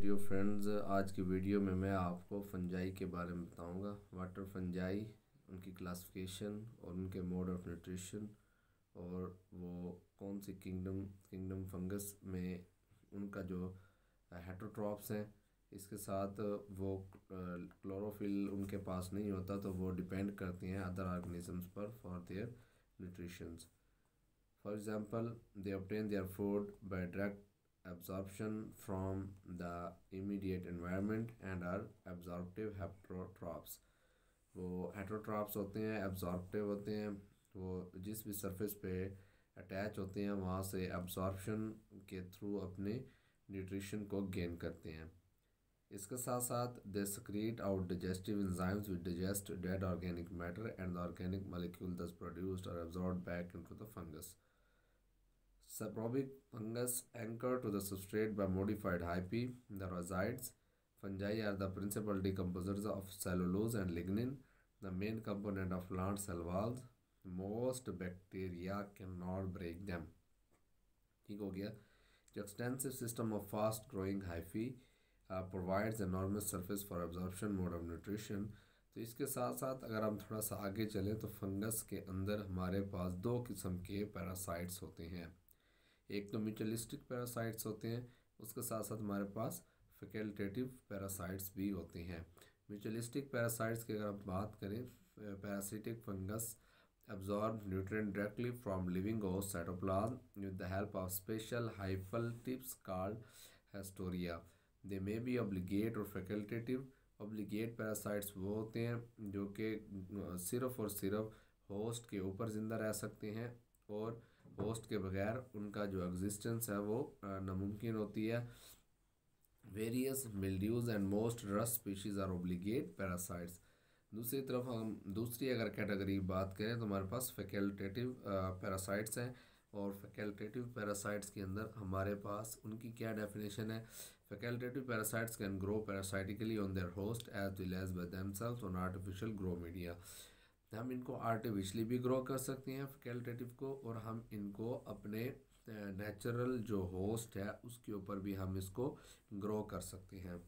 Dear friends, आज की video में मैं आपको फंजाई के बारे में बताऊंगा। वाटर फंजाई, उनकी क्लासिफिकेशन और उनके मोड ऑफ न्यूट्रिशन, और वो कौन सी किंगडम फंगस में उनका जो हेटरोट्रॉप्स हैं, इसके साथ वो क्लोरोफिल उनके पास नहीं होता तो वो डिपेंड करती हैं अदर ऑर्गेनिजम्स पर for their nutritions. For example, they obtain their food by direct absorption from the immediate environment and are absorptive heterotrophs। वो heterotrophs होते हैं, absorptive होते हैं, वो जिस भी सरफेस पे अटैच होते हैं वहाँ से absorption के थ्रू अपने न्यूट्रिशन को गेन करते हैं। इसके साथ साथ दे secrete out digestive enzymes which digest dead organic matter and the organic molecule thus produced are absorbed back into the fungus। Saprobic fungus anchor to the substrate by modified hyphae, the rhizoids. Fungi are the principal decomposers of cellulose and lignin, the main component of plant cell walls. Most bacteria cannot break them। ठीक हो गया। The extensive system of fast growing hyphae provides enormous surface for absorption mode of nutrition। तो इसके साथ साथ अगर हम थोड़ा सा आगे चलें तो फंगस के अंदर हमारे पास दो किस्म के पैरासाइट्स होते हैं। एक तो म्यूचुअलिस्टिक पैरासाइट्स होते हैं, उसके साथ साथ हमारे पास फैकल्टेटिव पैरासाइट्स भी होते हैं। म्यूचुअलिस्टिक पैरासाइट्स की अगर आप बात करें, parasitic fungus absorb nutrient directly from living host cytoplasm with the help of special hyphal tips called hastoria। They may be obligate or facultative। obligate parasites वो होते हैं जो कि सिर्फ और सिर्फ होस्ट के ऊपर ज़िंदा रह सकते हैं और होस्ट के बगैर उनका जो एग्जिस्टेंस है वो नामुमकिन होती है। Various mildews and most rust species are obligate parasites. दूसरी तरफ हम दूसरी अगर कैटेगरी की बात करें तो हमारे पास फैकल्टेटिव पैरासाइट्स हैं, और फैकल्टेटिव पैरासाइट्स के अंदर हमारे पास उनकी क्या डेफिनेशन है। Facultative parasites can grow parasitically on their host as well as by themselves on artificial grow media. हम इनको आर्टिफिशली भी ग्रो कर सकते हैं फैकल्टेटिव को, और हम इनको अपने नेचुरल जो होस्ट है उसके ऊपर भी हम इसको ग्रो कर सकते हैं।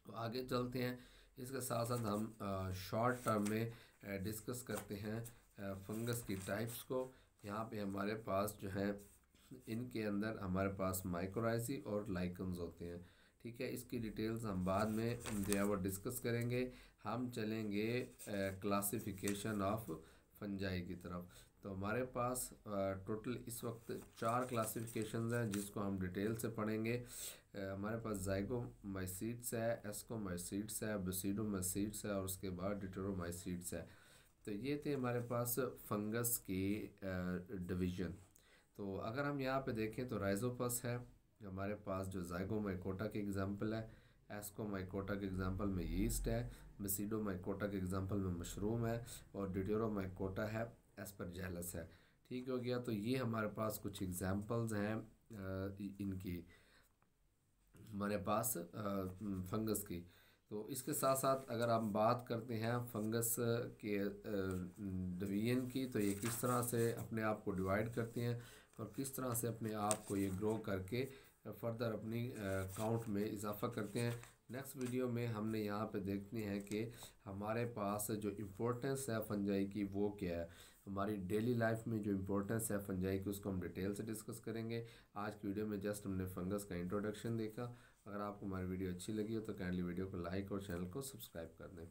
तो आगे चलते हैं। इसके साथ साथ हम शॉर्ट टर्म में डिस्कस करते हैं फंगस की टाइप्स को। यहाँ पे हमारे पास जो है इनके अंदर हमारे पास माइकोराइजी और लाइकन्स होते हैं। ठीक है, इसकी डिटेल्स हम बाद में जो डिस्कस करेंगे। हम चलेंगे क्लासिफिकेशन ऑफ फंजाई की तरफ। तो हमारे पास टोटल इस वक्त 4 क्लासिफिकेशंस हैं जिसको हम डिटेल से पढ़ेंगे। हमारे पास जाइगोमाइसीट्स है, एस्कोमाइसीट्स है, बेसिडोमाइसीट्स है और उसके बाद डिटेरोमाइसीट्स है। तो ये थे हमारे पास फंगस की डिवीज़न। तो अगर हम यहाँ पे देखें तो राइजोपस है हमारे पास जो जाइगोमाइकोटा के एग्जांपल है, एस्कोमाइकोटा के एग्जांपल में यीस्ट है, बेसिडोमाइकोटा के एग्जांपल में मशरूम है, और डिटेरोमाइकोटा है, एस्परजेलस है। ठीक हो गया। तो ये हमारे पास कुछ एग्जांपल्स हैं इनकी हमारे पास फंगस की। तो इसके साथ साथ अगर हम बात करते हैं फंगस के डिवीजन की, तो ये किस तरह से अपने आप को डिवाइड करती हैं और किस तरह से अपने आप को ये ग्रो करके फर्दर अपनी काउंट में इजाफा करते हैं। नेक्स्ट वीडियो में हमने यहाँ पे देखते हैं कि हमारे पास जो इम्पोर्टेंस है फंजाई की वो क्या है। हमारी डेली लाइफ में जो इम्पोर्टेंस है फंजाई की उसको हम डिटेल से डिस्कस करेंगे। आज की वीडियो में जस्ट हमने फंगस का इंट्रोडक्शन देखा। अगर आपको हमारी वीडियो अच्छी लगी हो तो काइंडली वीडियो को लाइक और चैनल को सब्सक्राइब कर दें।